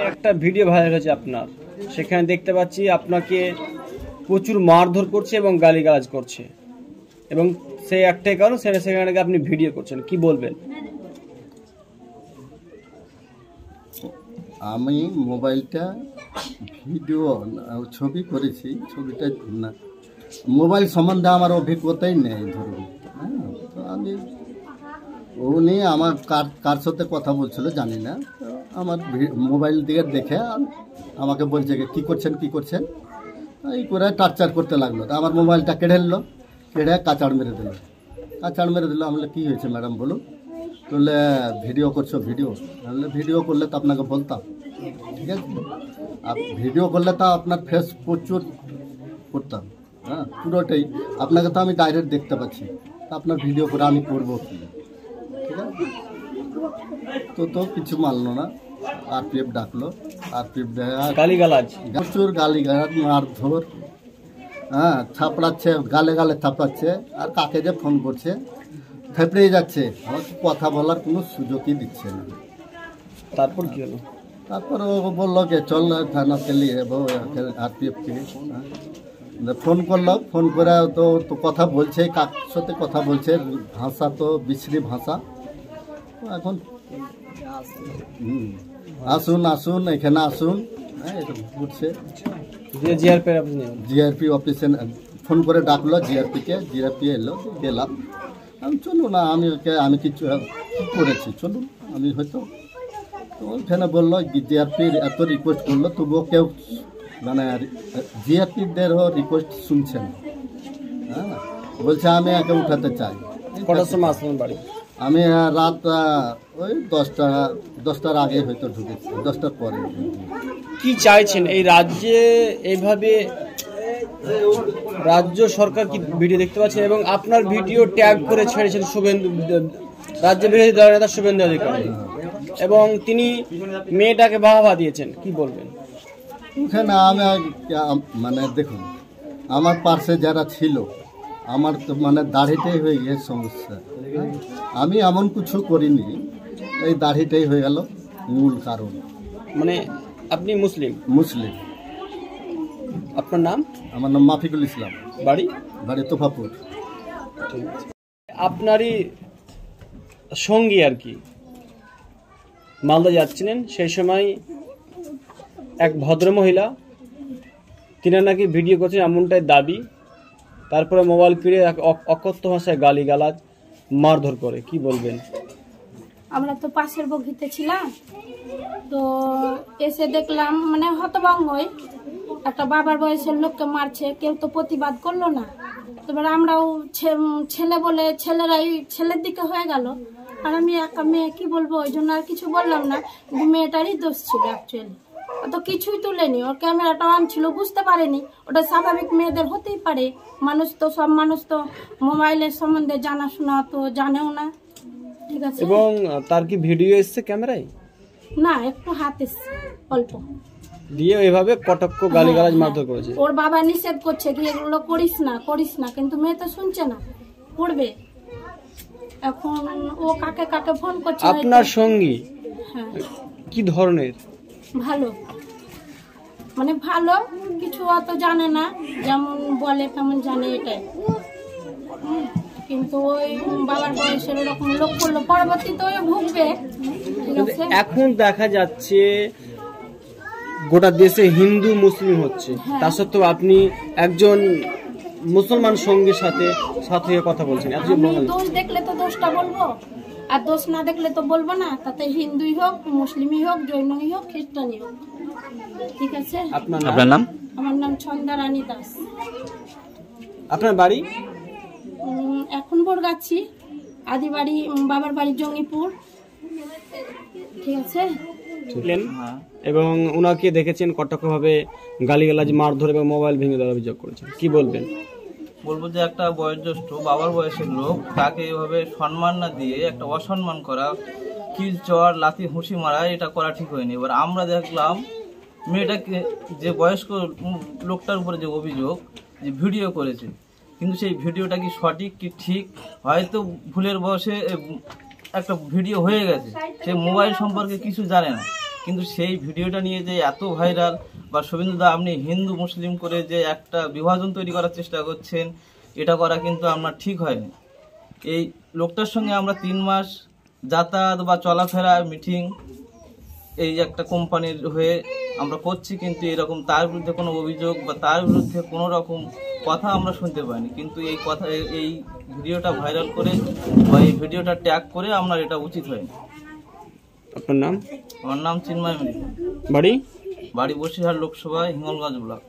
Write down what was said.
একটা video viral হয়েছে আপনার, সেখানে দেখতে পাচ্ছি আপনাকে প্রচুর মারধর করছে এবং গালিগালাজ করছে, এবং সেই একটাই কারণ সেখানে আপনি ভিডিও করছেন, কি বলবেন? আমি মোবাইলটা ভিডিও ছবি করেছি, ছবিটা না, মোবাইল সম্বন্ধে আমার অভিজ্ঞতাই নেই ধরুন। তো আমি উনি আমার কার সাথে কথা বলছিল জানি না, আমার মোবাইল দিকে দেখে আমাকে বলছে কি করছেন এই করে টার্চার করতে লাগলো। তো আমার মোবাইলটা কেড়ে নিল, কেড়ে কাচাড় মেরে দিল। আমি কী হয়েছে ম্যাডাম বলুন? বললে ভিডিও করছো, ভিডিও করলে তো আপনাকে বলতাম, ঠিক আছে, আর ভিডিও করলে তো আপনার ফেস প্রচুর করতাম, হ্যাঁ পুরোটাই, আপনাকে তো আমি ডাইরেক্ট দেখতে পাচ্ছি, আপনার ভিডিও করে আমি করবো কি, ঠিক আছে। তো কিছু মানলো না, আরপিএফ ডাকলো, আরপিএফ গালিগালাজ, প্রচুর গালিগালাজ, মারধর, হ্যাঁ থাপড়াচ্ছে, গালে থাপড়াচ্ছে, আর কাকে যে ফোন করছে থেপড়েই যাচ্ছে, আমাকে কথা বলার কোনো সুযোগই দিচ্ছে না। তারপর কি হলো? তারপর ও বললো যে চল থানাতে নিয়ে যাবো আরপিএফকে। ফোন করলো, ফোন করে তো কথা বলছে, কার সাথে কথা বলছে, ভাষা তো বিশ্রী ভাষা। এখন আসুন এখানে আসুন, হ্যাঁ এরকম করছে। জিআরপি অফিসে ফোন করে ডাকলো, জিআরপি এলো, গেলাম। আমি চলুন না, আমি কিছু করেছি, চলুন আমি হয়তো। তো ওইখানে বললো জিআরপির এত রিকোয়েস্ট করলো, তবুও কেউ মানে জিআরপিদেরও রিকোয়েস্ট শুনছেন, হ্যাঁ বলছে আমি একে উঠাতে চাই। কটার সময় আসবেন বাড়ি? আমি রাত ওই 10টার আগে হয়তো ঢুকেছি, 10টার পরে। কি চাইছেন এই রাজ্যে? এইভাবে রাজ্য সরকার কি ভিডিও দেখতে পাচ্ছেন, এবং আপনার ভিডিও ট্যাগ করে ছেড়েছেন শুভেন্দু, রাজ্য বিরোধী দলের নেতা শুভেন্দু অধিকারী, এবং তিনি মেয়েটাকে বাহবা দিয়েছেন, কি বলবেন? ওখানে আমি মানে দেখুন, আমার পাশে যারা ছিল, আমার তো মানে দাড়িটাই হয়ে গিয়ে সমস্যা, আমি এমন কিছু করিনি, এই দাড়িটাই হয়ে গেল মূল কারণ। মানে আপনি মুসলিম? মুসলিম। আপনার নাম? আমার নাম মাফিকুল ইসলাম। বাড়ি তোফাপুর। আপনারই সঙ্গী আর কি, মালদা যাচ্ছিলেন, সেই সময় এক ভদ্রমহিলা, তিনি নাকি ভিডিও করছেন এমনটাই দাবি, তারপরে মোবাইল ফিরে অকথ্য ভাষায় গালিগালাজ, মারধর করে, কি বলবেন? আমরা তো পাশের বগিতে ছিলাম, তো এসে দেখলাম মানে হতভম্বই, একটা বাবার বয়সের লোককে মারছে, কেউ তো প্রতিবাদ করলো না। এবার আমরাও ছেলে বলে ছেলেরাই ছেলের দিকে হয়ে গেল, আর আমি একা মেয়ে, কি বলবো, ওই জন্য আর কিছু বললাম না। মেয়েটারই দোষ ছিল অ্যাকচুয়ালি, তো কিছুই তুলেনি, ওর ক্যামেরাটা অন ছিল, বুঝতে পারেনি। ওটা স্বাভাবিক, মেয়েদের হতেই পারে, সব মানুষ তো মোবাইলের সম্বন্ধে জানাশোনা তো জানেও না, ঠিক আছে। এবং তার কি ভিডিও এসছে ক্যামেরায়? না, একটু হাত এসছে অল্প, দিয়ে এভাবে কটক্ষ গালিগালাজ মারধর করেছে। ওর বাবা নিষেধ করছে কি এগুলো করিস না, কিন্তু মেয়ে তো শুনছে না, করবে। এখন ও কাকে ফোন করছে। আপনার সঙ্গী হ্যাঁ, কি ধরনের? ভালো, মানে ভালো, কিছু অত জানে না, যেমন বলে তেমন জানে, এটাই। কিন্তু ওই বাবার বয়সের এরকম লোক করলো, পরবর্তীতে ওই ভুগবে, ঠিক আছে। এখন দেখা যাচ্ছে গোটা দেশে হিন্দু মুসলিম হচ্ছে, তা সত্ত্বেও আপনি একজন মুসলমান সঙ্গীর সাথে কথা বলছেন। দোষ দেখলে তো দোষটা বলবো, আর দোষ না দেখলে তো বলবো না। তাতে হিন্দুই হোক, মুসলিমই হোক, জৈনই হোক, খ্রিস্টানই হোক, ঠিক আছে। আপনার নাম? আমার নাম ছন্দা রানী দাস। আপনার বাড়ি? এখন বরগাছি, আদি বাড়ি, বাবার বাড়ি জঙ্গিপুর, ঠিক আছে। এবং উনাকে দেখেছেন কটকভাবে গালিগালাজ, মারধর এবং মোবাইল ভেঙে দেওয়ার অভিযোগ করেছেন, কি বলবেন? বলবো যে একটা বয়োজ্যেষ্ঠ বাবার বয়সের লোক, তাকে এভাবে সম্মান না দিয়ে একটা অসম্মান করা, কিল চর লাথি হুঁশি মারা, এটা করা ঠিক হয়নি। এবার আমরা দেখলাম মেয়েটাকে, যে বয়স্ক লোকটার উপরে যে অভিযোগ, যে ভিডিও করেছে, কিন্তু সেই ভিডিওটা কি সঠিক কি ঠিক, হয়তো ভুলের বশে একটা ভিডিও হয়ে গেছে, সে মোবাইল সম্পর্কে কিছু জানে না, কিন্তু সেই ভিডিওটা নিয়ে যে এত ভাইরাল, বা শুভেন্দুদা আপনি হিন্দু মুসলিম করে যে একটা বিভাজন তৈরি করার চেষ্টা করছেন, এটা করা কিন্তু আপনার ঠিক হয়নি। এই লোকটার সঙ্গে আমরা 3 মাস যাতায়াত বা চলাফেরা মিটিং এই একটা কোম্পানির হয়ে আমরা করছি, কিন্তু এরকম তার বিরুদ্ধে কোনো অভিযোগ বা তার বিরুদ্ধে কোনো রকম কথা আমরা শুনতে পাইনি। কিন্তু এই কথা, এই ভিডিওটা ভাইরাল করে বা এই ভিডিওটা ট্যাগ করে আপনার এটা উচিত হয়নি। আপনার নাম? আমার নাম চিন্ময় মৃধা, বাড়ি? বাড়ি বসিরহাট লোকসভা, হিঙ্গলগঞ্জ ব্লক।